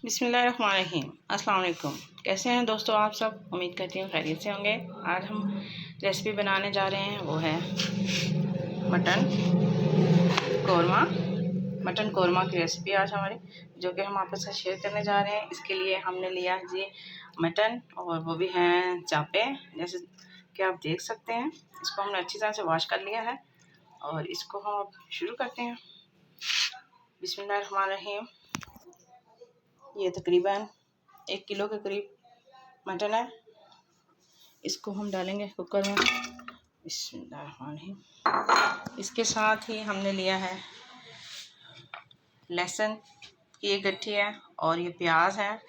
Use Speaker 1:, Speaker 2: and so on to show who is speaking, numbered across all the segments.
Speaker 1: बिस्मिल्लाहिर्रहमानिर्रहीम। अस्सलाम वालेकुम। कैसे हैं दोस्तों आप सब? उम्मीद करती हूँ खैरियत से होंगे। आज हम रेसिपी बनाने जा रहे हैं, वो है मटन कौरमा। मटन कौरमा की रेसिपी आज हमारी, जो कि हम आपके साथ शेयर करने जा रहे हैं। इसके लिए हमने लिया है जी मटन, और वो भी हैं चापे, जैसे कि आप देख सकते हैं। इसको हमने अच्छी तरह से वॉश कर लिया है और इसको हम अब शुरू करते हैं। बिस्मिल्लाहिर्रहमानिर्रहीम। ये तकरीबन 1 किलो के करीब मटन है। इसको हम डालेंगे कुकर में। बिस्मिल्लाहिर्रहमानिर्रहीम। इसके साथ ही हमने लिया है लहसुन की एक गट्ठी है, और ये प्याज है।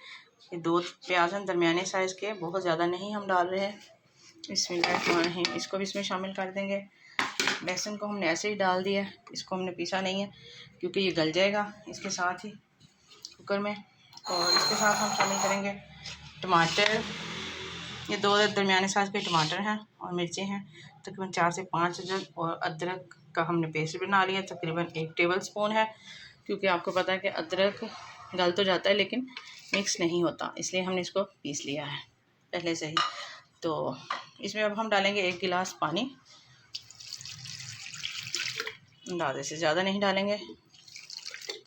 Speaker 1: ये 2 प्याज हैं दरमियाने साइज़ के, बहुत ज़्यादा नहीं हम डाल रहे हैं। बिस्मिल्लाहिर्रहमानिर्रहीम। इसको भी इसमें शामिल कर देंगे। लहसुन को हमने ऐसे ही डाल दिया, इसको हमने पीसा नहीं है क्योंकि ये गल जाएगा इसके साथ ही कुकर में। और इसके साथ हम शामिल करेंगे टमाटर। ये 2 दरमियाने साइज़ के टमाटर हैं, और मिर्चें हैं तकरीबन 4 से 5 अदरक, और अदरक का हमने पेस्ट बना लिया तकरीबन 1 टेबल स्पून है, क्योंकि आपको पता है कि अदरक गल तो जाता है लेकिन मिक्स नहीं होता, इसलिए हमने इसको पीस लिया है पहले से ही। तो इसमें अब हम डालेंगे 1 गिलास पानी। अंदाजे से ज़्यादा नहीं डालेंगे।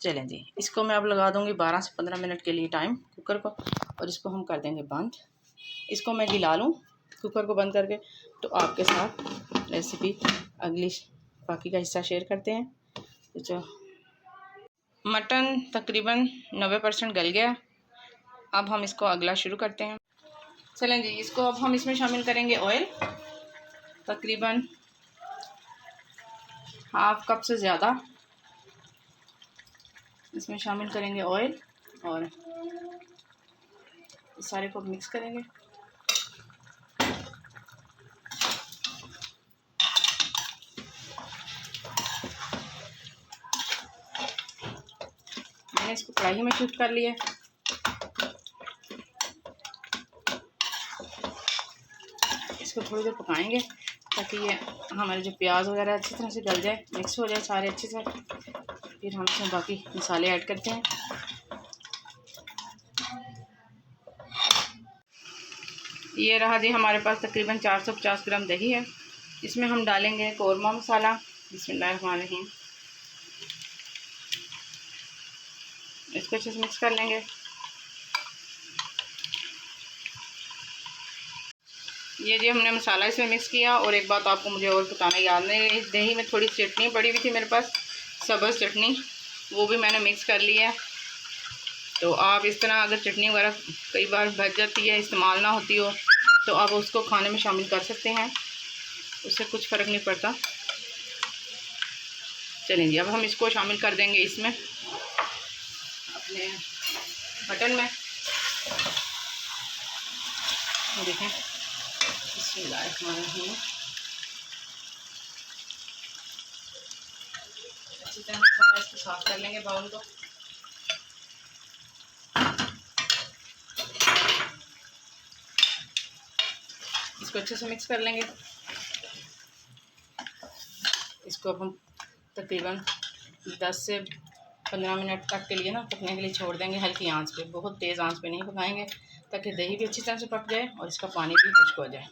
Speaker 1: चलें जी, इसको मैं अब लगा दूंगी 12 से 15 मिनट के लिए टाइम कुकर को, और इसको हम कर देंगे बंद। इसको मैं गिला लूँ कुकर को बंद करके, तो आपके साथ रेसिपी अगली बाकी का हिस्सा शेयर करते हैं। तो जो मटन तकरीबन 90% गल गया, अब हम इसको अगला शुरू करते हैं। चलें जी, इसको अब हम इसमें शामिल करेंगे ऑयल, तकरीबन हाफ कप से ज़्यादा इसमें शामिल करेंगे ऑयल, और सारे को मिक्स करेंगे। मैंने इसको कढ़ाई में शिफ्ट कर लिया। इसको थोड़ी देर पकाएंगे ताकि ये हमारे जो प्याज वगैरह अच्छी तरह से गल जाए, मिक्स हो जाए सारे अच्छे से। फिर हम इसमें बाकी मसाले ऐड करते हैं। ये रहा जी हमारे पास तकरीबन 450 ग्राम दही है। इसमें हम डालेंगे कौरमा मसाला। बिस्मिल्लाहिर्रहमानिर्रहीम। इसको अच्छे से मिक्स कर लेंगे। ये जी हमने मसाला इसमें मिक्स किया। और एक बात आपको मुझे और बताना याद नहीं रही, दही में थोड़ी चटनी पड़ी हुई थी मेरे पास, सब्ज़ चटनी, वो भी मैंने मिक्स कर लिया है। तो आप इस तरह अगर चटनी वगैरह कई बार बच जाती है, इस्तेमाल ना होती हो, तो आप उसको खाने में शामिल कर सकते हैं, उससे कुछ फ़र्क नहीं पड़ता। चलें जी, अब हम इसको शामिल कर देंगे इसमें अपने मटन में। देखें, बिस्मिल्लाहिर्रहमानिर्रहीम। अच्छी तरह सारा इसको साफ कर लेंगे बाउल को। इसको अच्छे से मिक्स कर लेंगे। इसको अब हम तकरीबन 10 से 15 मिनट तक के लिए ना पकने के लिए छोड़ देंगे, हल्की आंच पे। बहुत तेज़ आंच पे नहीं पकाएंगे, ताकि दही भी अच्छी तरह से पक जाए और इसका पानी भी खुश्क हो जाए।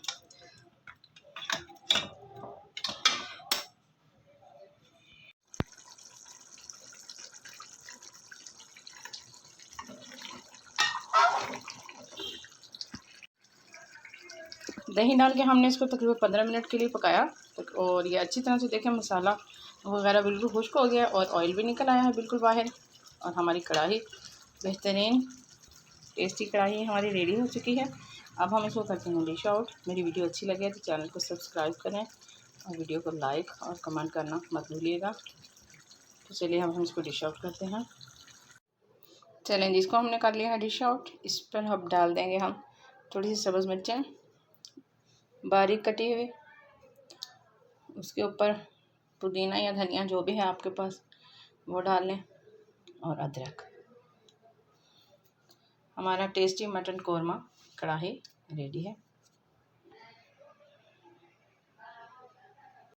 Speaker 1: दही डाल के हमने इसको तकरीबन 15 मिनट के लिए पकाया, और ये अच्छी तरह से देखें मसाला वगैरह बिल्कुल खुश्क हो गया, और ऑयल भी निकल आया है बिल्कुल बाहर। और हमारी कढ़ाई बेहतरीन टेस्टी कढ़ाई हमारी रेडी हो चुकी है। अब हम इसको करते हैं डिश आउट। मेरी वीडियो अच्छी लगे तो चैनल को सब्सक्राइब करें, और वीडियो को लाइक और कमेंट करना मत भूलिएगा। तो चलिए हम इसको डिश आउट करते हैं। चलें, जिसको हमने कर लिया है डिश आउट, इस पर हम डाल देंगे हम थोड़ी सी सब्ज़ मिर्चें बारीक कटी हुई, उसके ऊपर पुदीना या धनिया जो भी है आपके पास वो डाल लें, और अदरक। हमारा टेस्टी मटन कौरमा कढ़ाई रेडी है।